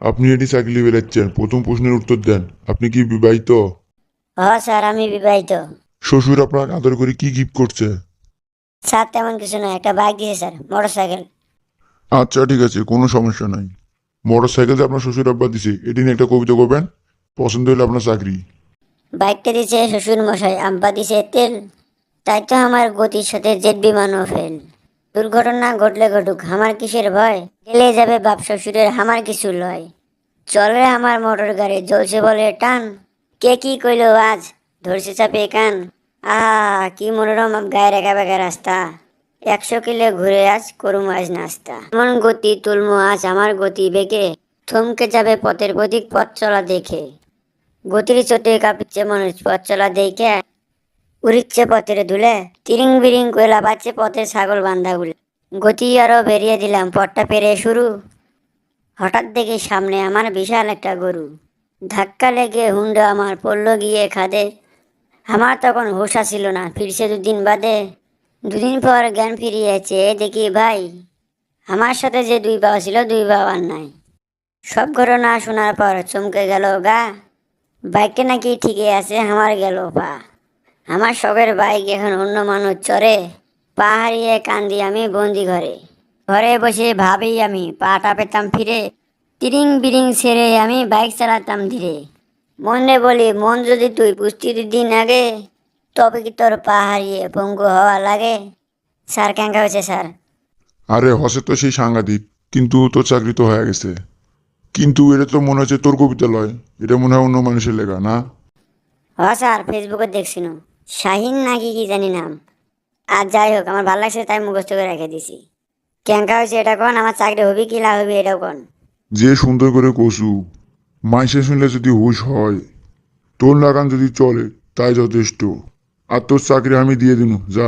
আপনি এটি চাকরি বেরাচ্ছেন, প্রথম প্রশ্নের উত্তর দেন। আপনি কি বিবাহিত? স্যার আমি বিবাহিত। শ্বশুর আপনার আদর করে কি গিফট করছে? স্যার তেমন কিছু নয়, একটা বাইক দিয়েছে স্যার, মোটর সাইকেল। আচ্ছা ঠিক আছে, কোনো সমস্যা নাই। মোটর সাইকেল যে আপনার শ্বশুর আব্বা দিছে, এটি নিয়ে একটা কবিতা করবেন। পছন্দ হলে আপনার চাকরি। বাইকটা দিছে শ্বশুর মশাই, আব্বা দিছে তেল। তাই তো আমার গতির সাথে জেট বিমানও ফেল। দুর্ঘটনা ঘটলে ঘটুক, আমার কিসের ভয়? গেলে যাবে বাপ শ্বশুরের, আমার কিছু লয়। চলে আমার মোটর গাড়ি, জ্বলছে বলে টান। কে কি কইলো আজ, ধরছে চাপে কান। কি মনোরম গায়ে রেখা বেঁকা রাস্তা। 100 কিলো ঘুরে আজ করুম আজ নাস্তা। এমন গতি তুলমু আজ আমার গতি বেগে, থমকে যাবে পথের প্রতীক পথ চলা দেখে। গতির চোটে কাঁপিচ্ছে মানুষ পথ চলা দেখে, উড়িচ্ছে পথের ধুলে, তিরিং বিরিং কয়লা পাচ্ছে পথে ছাগল বান্ধা গুলে। গতি আরো বেরিয়ে দিলাম পথটা পেরে শুরু, হঠাৎ দেখি সামনে আমার বিশাল একটা গরু। ধাক্কা লেগে হুন্ডা আমার পড়লো গিয়ে খাদে। আমার তখন হুঁশ ছিল না, ফিরছে 2 দিন বাদে। 2 দিন পর জ্ঞান ফিরিয়েছে, দেখি ভাই আমার সাথে যে 2 বাবা ছিল 2 বাবা আর নাই। সব ঘটনা শোনার পর চমকে গেল গা, বাইকটা নাকি ঠিকই আছে, আমার গেল পা। আমার শখের বাইক এখন অন্য মানুষ চড়ে, পা হারিয়ে কান্দি আমি বন্দি ঘরে। ঘরে বসে ভাবি আমি পাটা পেতাম ফিরে, তিরিং বিরিং ছেড়ে আমি বাইক চালাতাম ধীরে। মনে বলি মন যদি তুই পুষ্টি 2 দিন আগে, তবে কি তোর পা হারিয়ে পঙ্গু হওয়া লাগে? স্যার কেঙ্কা হয়েছে স্যার? আরে হসে তো সেই সাংঘাতিক, কিন্তু তোর চাকরি তো হয়ে গেছে। কিন্তু এটা তো মনে হচ্ছে তোর কবিতা লয়, এটা মনে হয় অন্য মানুষের লেখা না? স্যার ফেসবুকে দেখছিল, শাহিন নাকি কি জানি নাম। আর যাই হোক, আমার ভালো লাগছে তাই মুখস্থ করে রেখে দিছি। কেঙ্কা হয়েছে এটা কোন, আমার চাকরি হবি কি লাভ হবি এটাও কোন। যে সুন্দর করে কসু, মাইসে শুনলে যদি হুশ হয়, তোর লাগান যদি চলে, তাই যথেষ্ট। আর তোর চাকরি আমি দিয়ে দিনু, যা।